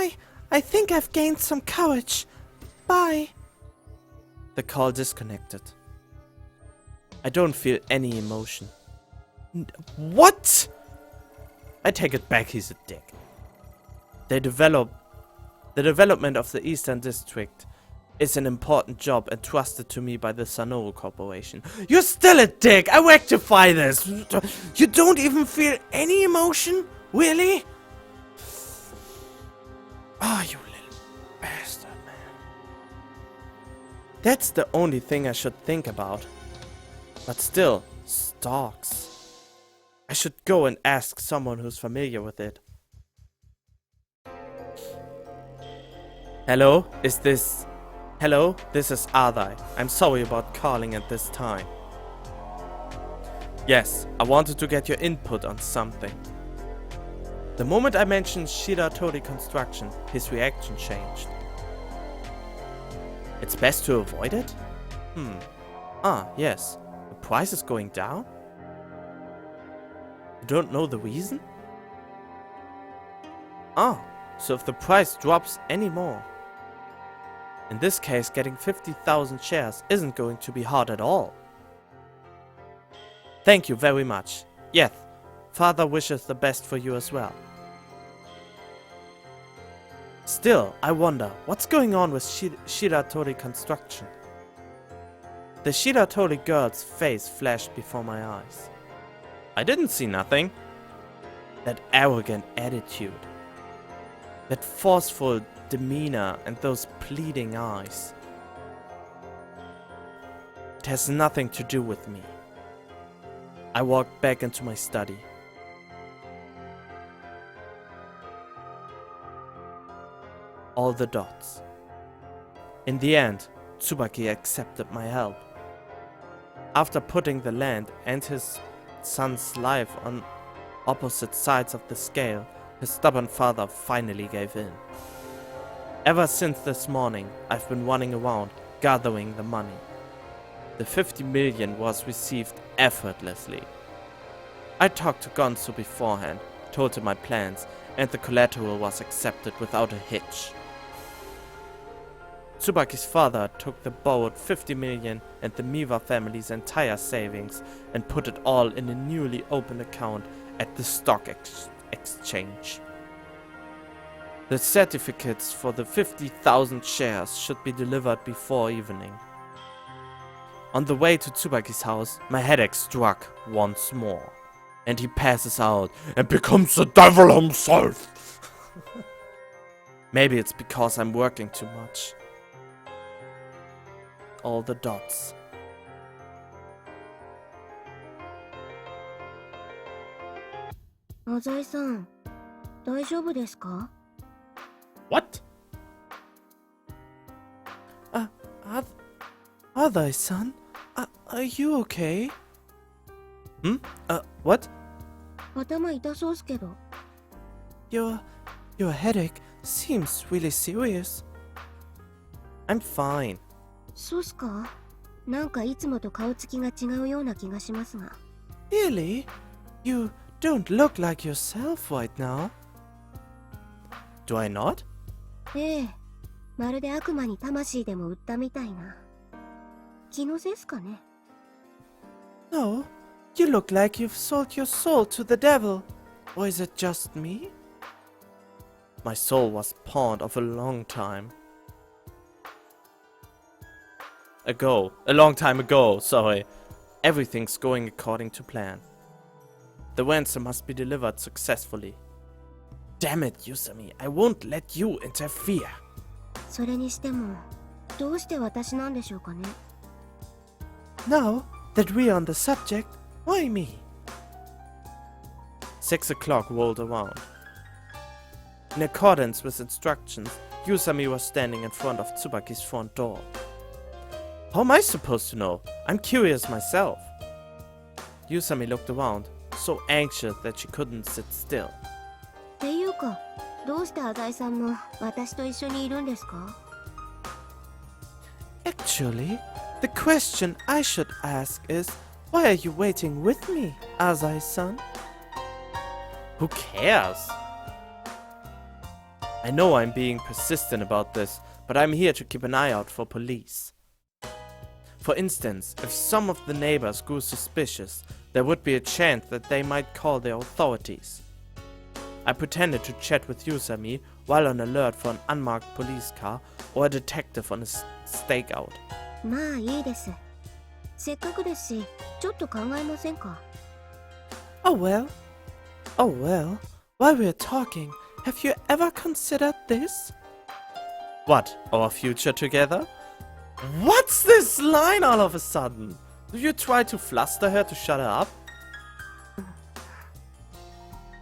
ね。I think I've gained some courage. Bye. The call disconnected. I don't feel any emotion. What? I take it back, he's a dick. The development of the Eastern District is an important job entrusted to me by the Sanoru Corporation. You're still a dick! I rectify this! You don't even feel any emotion? Really? Oh, you little bastard, man. That's the only thing I should think about. But still, stocks. I should go and ask someone who's familiar with it. Hello? Hello? This is Adai. I'm sorry about calling at this time. Yes, I wanted to get your input on something. The moment I mentioned Shiratori construction, his reaction changed. It's best to avoid it? Ah, yes. The price is going down? You don't know the reason? Ah, so if the price drops anymore. In this case, getting 50,000 shares isn't going to be hard at all. Thank you very much. Yes, Father wishes the best for you as well. Still, I wonder, what's going on with Shiratori construction? The Shiratori girl's face flashed before my eyes. I didn't see nothing. That arrogant attitude. That forceful demeanor and those pleading eyes. It has nothing to do with me. I walked back into my study. All the dots. In the end, Tsubaki accepted my help. After putting the land and his son's life on opposite sides of the scale, his stubborn father finally gave in. Ever since this morning, I've been running around, gathering the money. The 50 million was received effortlessly. I talked to Gonzo beforehand, told him my plans, and the collateral was accepted without a hitch. Tsubaki's father took the borrowed 50 million and the Miwa family's entire savings and put it all in a newly opened account at the stock exchange. The certificates for the 50,000 shares should be delivered before evening. On the way to Tsubaki's house, my headache struck once more, and he passes out and becomes the devil himself. Maybe it's because I'm working too much. All the dots. 大丈夫ですか？ What? Adai-san? Are you okay? What? 頭痛そうっすけど。Your headache seems really serious. I'm fine. そうっすか？なんかいつもと顔つきが違うような気がしますが。Really? You don't look like yourself right now. Do I not? ええ、まるで悪魔に魂でも売ったみたいな。気のせいっすかね。No, you look like you've sold your soul to the devil. Or is it just me? My soul was pawned off a long time ago, sorry. Everything's going according to plan. The ransom must be delivered successfully. Damn it, Yusami, I won't let you interfere. それにしても、どうして私なんでしょうかね。Now that we're on the subject, why me? 6 o'clock rolled around. In accordance with instructions, Yusami was standing in front of Tsubaki's front door. How am I supposed to know? I'm curious myself. Yusami looked around, so anxious that she couldn't sit still. っていうか、どうして浅井さんも私と一緒にいるんですか？ Actually, the question I should ask is, why are you waiting with me, Azai-san? Who cares? I know I'm being persistent about this, but I'm here to keep an eye out for police. For instance, if some of the neighbors grew suspicious, there would be a chance that they might call the authorities. I pretended to chat with Yusami while on alert for an unmarked police car or a detective on a stakeout. まあいいです。せっかくですし、ちょっと考えませんか？ Oh well, while we're talking, have you ever considered this? What, our future together? What's this line all of a sudden? Do you try to fluster her to shut her up?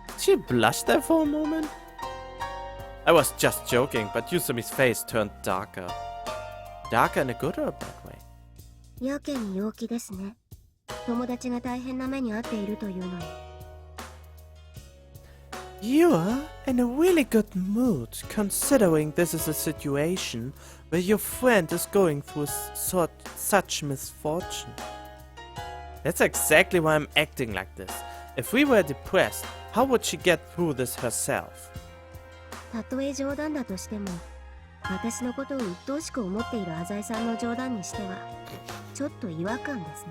Did she blush there for a moment? I was just joking, but Yusami's face turned darker. Darker in a good or a bad way? やけに陽気ですね。友達が大変な目に遭っているというのに。You're in a really good mood, considering this is a situation where your friend is going through such misfortune. That's exactly why I'm acting like this. If we were depressed, how would she get through this herself? たとえ冗談だとしても、私のことを鬱陶しく思っている浅井さんの冗談にしては、ちょっと違和感ですね。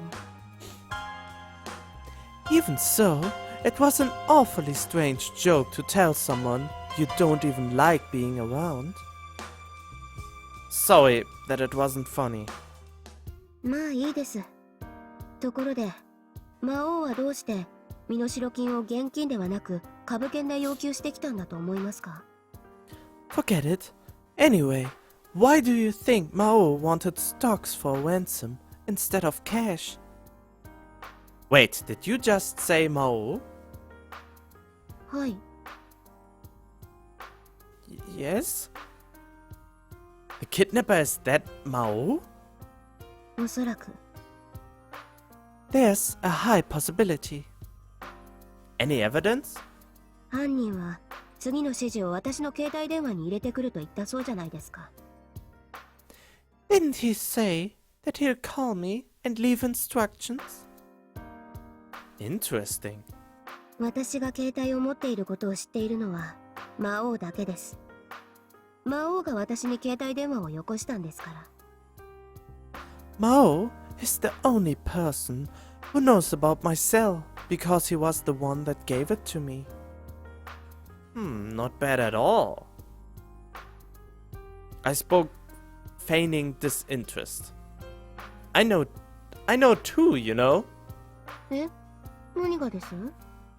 Even so, it was an awfully strange joke to tell someone you don't even like being around. Sorry that it wasn't funny. まあいいです。ところで、魔王はどうして身代金を現金ではなく株券で要求してきたんだと思いますか？ Forget it. Anyway, why do you think Maou wanted stocks for ransom instead of cash? Wait, did you just say Maou? はい。Yes? The kidnapper is that Maou? おそらく。There's a high possibility. Any evidence? 犯人は次の指示を私の携帯電話に入れてくると言ったそうじゃないですか。Didn't he say that he'll call me and leave instructions? Interesting. 私が携帯を持っていることを知っているのは魔王だけです。魔王が私に携帯電話をよこしたんですから。Maou is the only person who knows about my cell because he was the one that gave it to me. Not bad at all. I spoke, feigning disinterest. I know too, you know. え？何がです？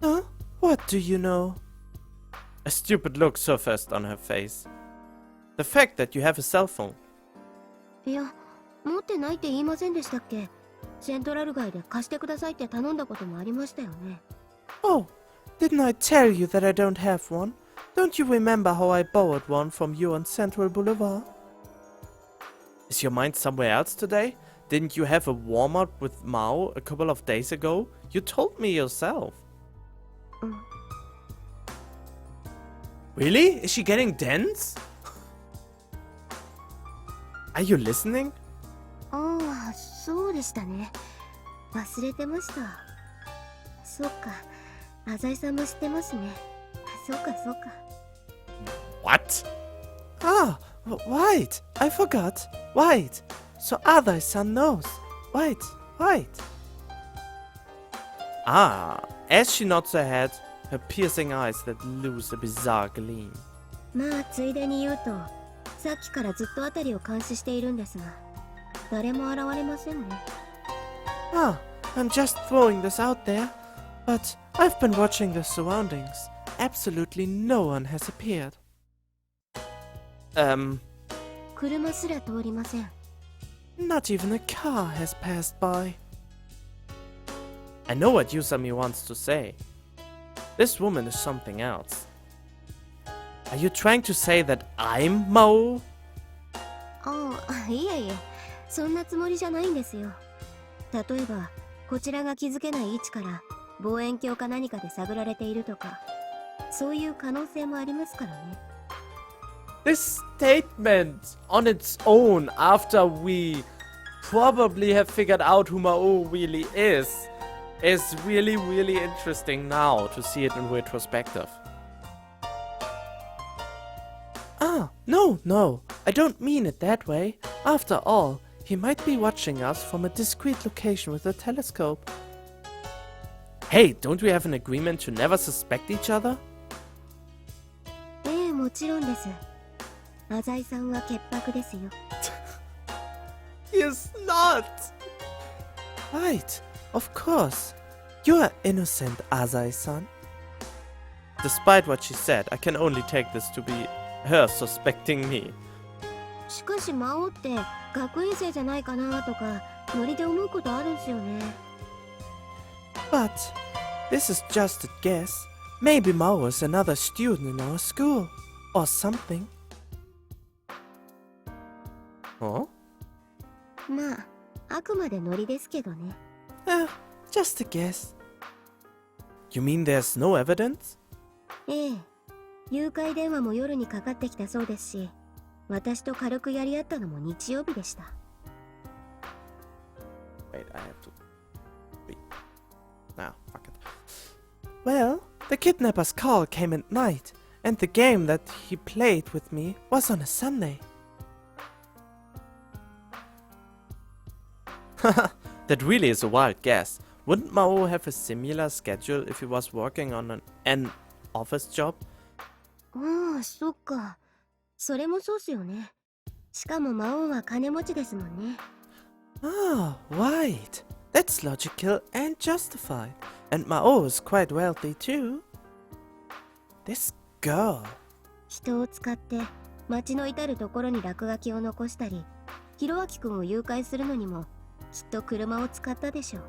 Huh? What do you know? A stupid look surfaced on her face. The fact that you have a cell phone. いや、持ってないって言いませんでしたっけ？セントラル街で貸してくださいって頼んだこともありましたよね。Oh, didn't I tell you that I don't have one? Don't you remember how I borrowed one from you on Central Boulevard? Is your mind somewhere else today? Didn't you have a warm-up with Maou a couple of days ago? You told me yourself. Really? Is she getting dense? Are you listening? ああ、そうでしたね。忘れてました。そっか、浅井さんも知ってますね。そうかそうか。What? Ah, right. I forgot. Right. So Adai-san knows. Right, right. Ah, as she nods her head, her piercing eyes let loose a bizarre gleam. まあ、ついでに言うと、さっきからずっとあたりを監視しているんですが、誰も現れませんね。Ah, I'm just throwing this out there. But I've been watching the surroundings. Absolutely no one has appeared. 車すら通りません。Not even a car has passed by. I know what Yusami wants to say. This woman is something else. Are you trying to say that I'm Maou? ああ、いえいえ、そんなつもりじゃないんですよ。例えば、こちらが気づけない位置から望遠鏡か何かで探られているとか、そういう可能性もありますからね。This statement on its own, after we probably have figured out who Maou really is really, really interesting now to see it in retrospective. Ah, no, I don't mean it that way. After all, he might be watching us from a discreet location with a telescope. Hey, don't we have an agreement to never suspect each other? ええ、もちろんです。浅井さんは潔白ですよ。He is not! Right, of course. You're innocent, Azai-san. Despite what she said, I can only take this to be her suspecting me. しかし魔王って学院生じゃないかなとかノリで思うことあるんすよね。But this is just a guess. Maybe Maou is another student in our school. Or something. Huh? まあ、あくまでノリですけどね。Just a guess. You mean there's no evidence? ええ。誘拐電話も夜にかかってきたそうですし、私と軽くやり合ったのも日曜日でした。Wait, I have to... Wait. Nah, fuck it. Well, the kidnapper's call came at night, and the game that he played with me was on a Sunday. That really is a wild guess. Wouldn't Maou have a similar schedule if he was working on an office job? ああ、そっか。それもそうっすよね。しかも魔王は金持ちですもんね。Ah, right. That's logical and justified. And Maou is quite wealthy too. This girl. 人を使って街の至るところに落書きを残したり、ひろあきくんを誘拐するのにもきっと車を使ったでしょう。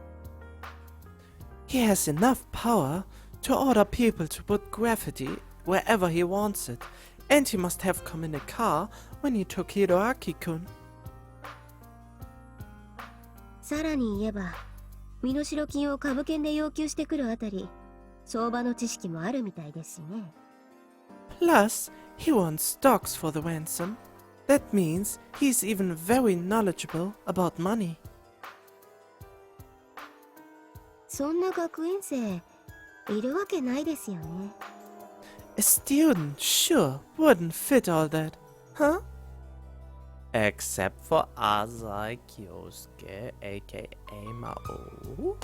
He has enough power to order people to put graffiti wherever he wants it, and he must have come in a car when he took Hiroaki-kun. さらに言えば、身代金を株券で要求してくるあたり、相場の知識もあるみたいですね。Plus, he wants stocks for the ransom. That means he's even very knowledgeable about money. そんな学院生いるわけないですよね。A student sure wouldn't fit all that, huh? Except for Asai Kyosuke, aka Maou.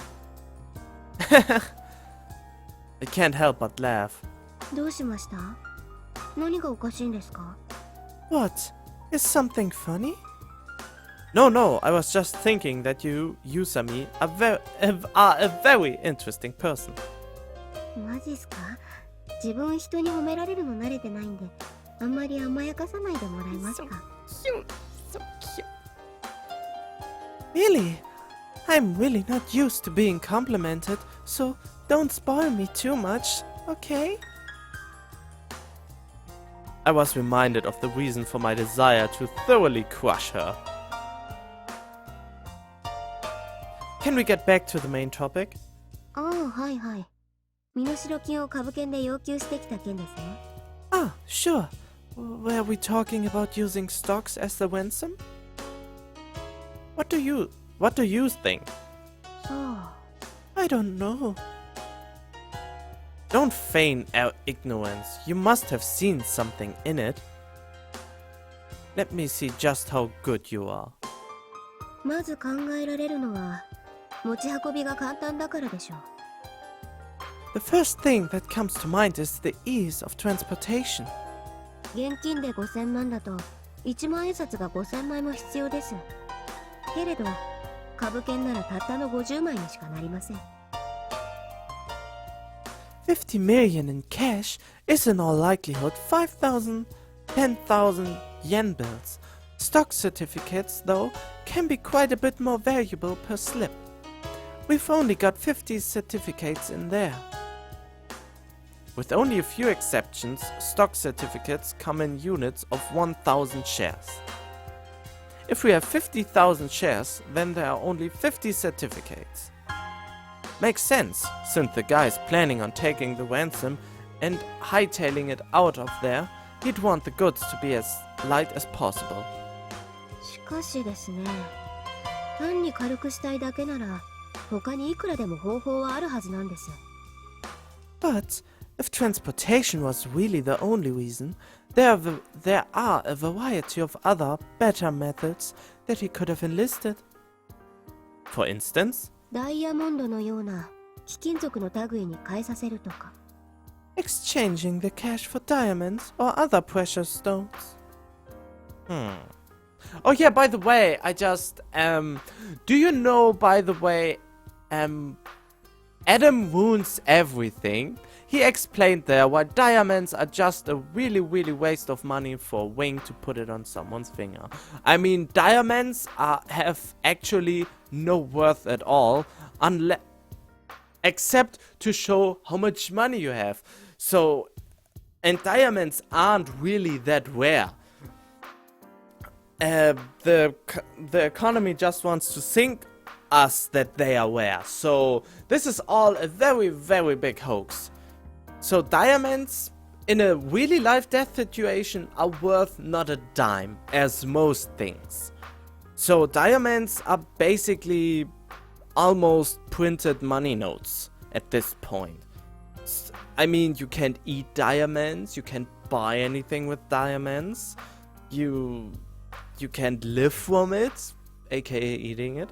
I can't help but laugh. どうしました？何がおかしいんですか？ What? Is something funny? No, I was just thinking that you, Yusami, are a very interesting person. マジっすか？自分人に褒められるの慣れてないんで、あんまり甘やかさないでもらえますか？ So cute. Really? I'm really not used to being complimented, so don't spoil me too much, okay? I was reminded of the reason for my desire to thoroughly crush her. Can we get back to the main topic? ああ、はいはい。身代金を株券で要求してきた件ですね。Ah, sure. Were we talking about using stocks as the ransom? What do you think? さあ、 I don't know. Don't feign ignorance. You must have seen something in it. Let me see just how good you are. まず考えられるのは、持ち運びが簡単だからでしょう。The first thing that comes to mind is the ease of transportation. 現金で5000万だと、1万円札が5000枚も必要です。けれど、株券ならたったの50枚にしかなりません。50 million in cash is in all likelihood 10,000 yen bills. Stock certificates, though, can be quite a bit more valuable per slip. We've only got 50 certificates in there. With only a few exceptions, stock certificates come in units of 1,000 shares. If we have 50,000 shares, then there are only 50 certificates. Makes sense, since the guy's planning on taking the ransom and hightailing it out of there, he'd want the goods to be as light as possible. しかしですね、単に軽くしたいだけなら、他にいくらでも方法はあるはずなんです。But if transportation was really the only reason, there are a variety of other, better methods that he could have enlisted. For instance, ダイヤモンドのような貴金属の類に変えさせるとか。exchanging the cash for diamonds or other precious stones. Oh yeah, by the way, do you know, by the way, Adam ruins everything. He explained there why diamonds are just a really waste of money for a ring to put it on someone's finger. I mean, diamonds have actually no worth at all, except to show how much money you have. So, and diamonds aren't really that rare. The economy just wants to think us that they are rare. So this is all a very big hoax. So diamonds in a really life-death situation are worth not a dime, as most things. So diamonds are basically almost printed money notes at this point. I mean, you can't eat diamonds, you can't buy anything with diamonds, you can't live from it, aka eating it,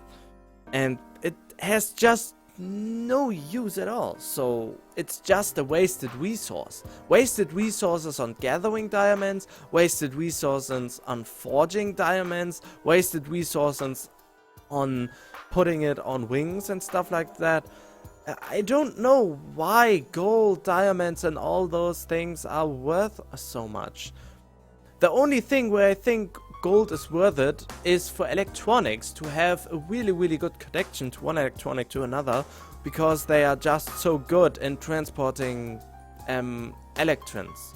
and it has just no use at all. So it's just a wasted resource. Wasted resources on gathering diamonds, wasted resources on forging diamonds, wasted resources on putting it on wings and stuff like that. I don't know why gold, diamonds and all those things are worth so much. The only thing where I think gold is worth it is for electronics, to have a really good connection to one electronic to another, because they are just so good in transporting electrons.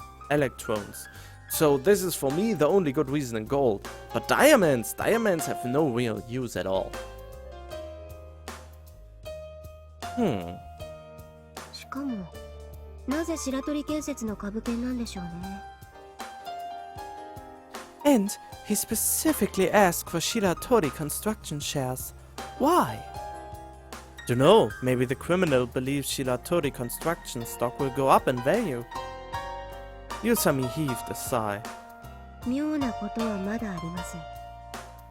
So this is for me the only good reason in gold. But diamonds have no real use at all. しかも、なぜ白鳥建設の株券なんでしょうね。And he specifically asked for Shiratori construction shares. Why? Dunno, maybe the criminal believes Shiratori construction stock will go up in value. Yusami heaved a sigh. 妙なことはまだあります。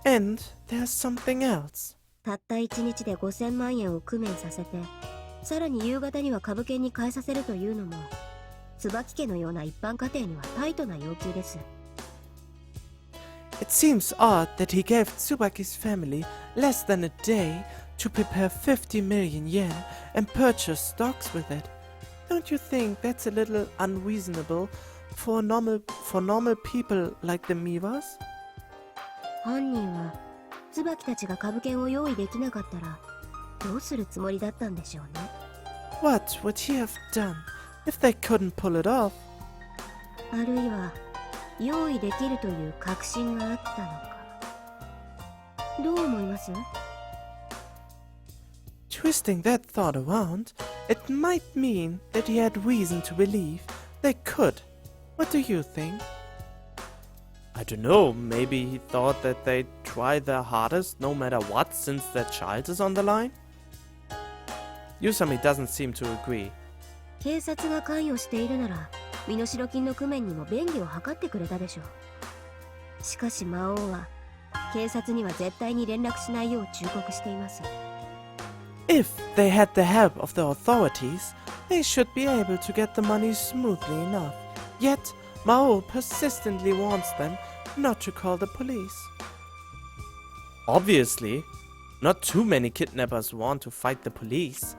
And there's something else. たった1日で5000万円を工面させて、さらに夕方には株券に変えさせるというのも、椿家のような一般家庭にはタイトな要求です。It seems odd that he gave Tsubaki's family less than a day to prepare 50 million yen and purchase stocks with it. Don't you think that's a little unreasonable for normal people like the Mivas? 犯人は椿たちが株券を用意できなかったらどうするつもりだったんでしょうね。What would he have done if they couldn't pull it off? あるいは用意できるという確信があったのか。どう思います？ Twisting that thought around, it might mean that he had reason to believe they could. What do you think? I don't know, maybe he thought that they'd try their hardest no matter what since their child is on the line? Yusami doesn't seem to agree. 警察が関与しているなら、身代金の工面にも便宜を図ってくれたでしょう。しかし魔王は、警察には絶対に連絡しないよう忠告しています。If they had the help of the authorities, they should be able to get the money smoothly enough. Yet, Maou persistently warns them not to call the police. Obviously, not too many kidnappers want to fight the police.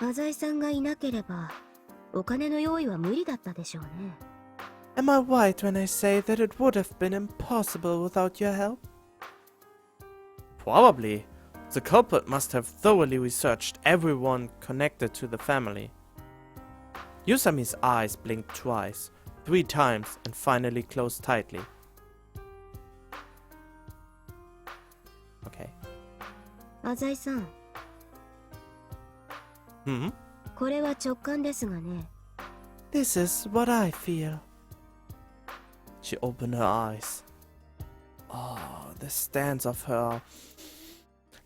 浅井さんがいなければ、お金の用意は無理だったでしょうね。Am I right when I say that it would have been impossible without your help? Probably. The culprit must have thoroughly researched everyone connected to the family. Yusami's eyes blinked twice, 3 times, and finally closed tightly. Okay. 浅井さん。これは直感ですがね。This is what I feel. She opened her eyes. Oh, the stance of her.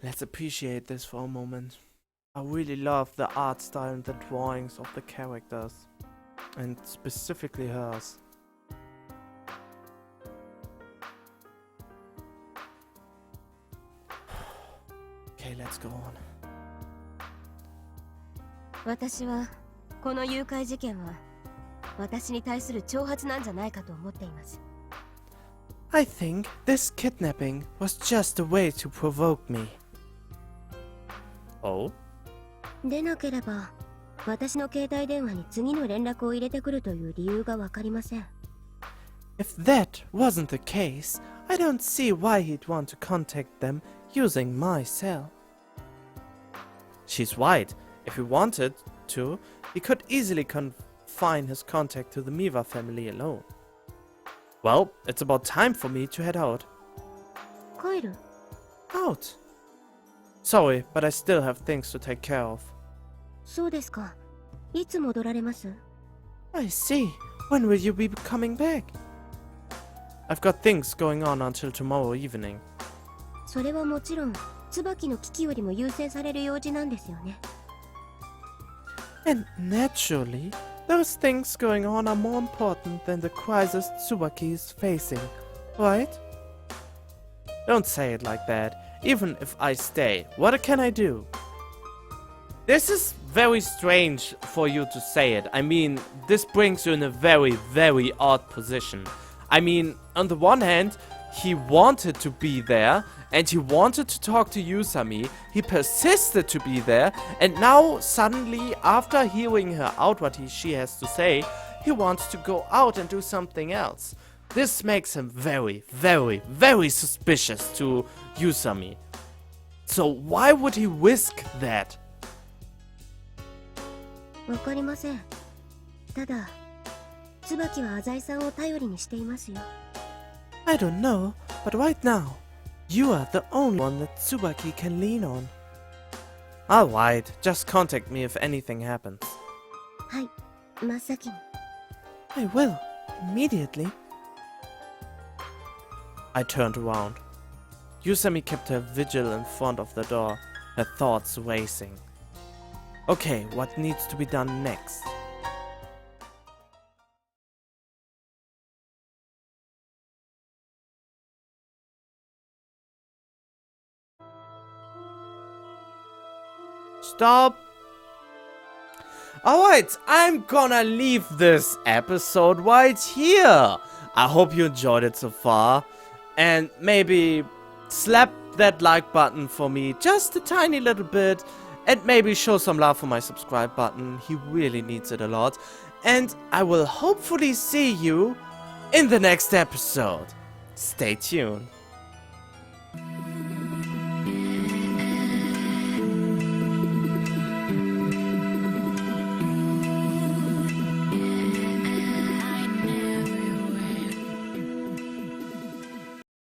Let's appreciate this for a moment. I really love the art style and the drawings of the characters. And specifically hers. Okay, let's go on. 私はこの誘拐事件は私に対する挑発なんじゃないかと思っています。I think this kidnapping was just a way to provoke me. Oh? でなければ私の携帯電話に次の連絡を入れてくるという理由がわかりません。If that wasn't the case, I don't see why he'd want to contact them using my cell. She's right. If he wanted to, he could easily confine his contact to the Miwa family alone. Well, it's about time for me to head out. 帰る？ Out? Sorry, but I still have things to take care of. そうですか。いつ戻られます？ I see. When will you be coming back? I've got things going on until tomorrow evening. それはもちろん、椿の危機よりも優先される用事なんですよね。And naturally, those things going on are more important than the crisis Tsubaki is facing, right? Don't say it like that. Even if I stay, what can I do? This is very strange for you to say it. I mean, this brings you in a very, very odd position. I mean, on the one hand, he wanted to be there, and he wanted to talk to Yusami, he persisted to be there, and now suddenly, after hearing her out what she has to say, he wants to go out and do something else. This makes him very, very, very suspicious to Yusami. So why would he risk that? わかりません。ただ、椿は浅井さんを頼りにしていますよ。I don't know, but right now, you are the only one that Tsubaki can lean on. Alright, just contact me if anything happens. はい、真っ先に。I will, immediately. I turned around. Yusami kept her vigil in front of the door, her thoughts racing. Okay, what needs to be done next? Stop! Alright, I'm gonna leave this episode right here. I hope you enjoyed it so far. And maybe slap that like button for me just a tiny little bit. And maybe show some love for my subscribe button. He really needs it a lot. And I will hopefully see you in the next episode. Stay tuned.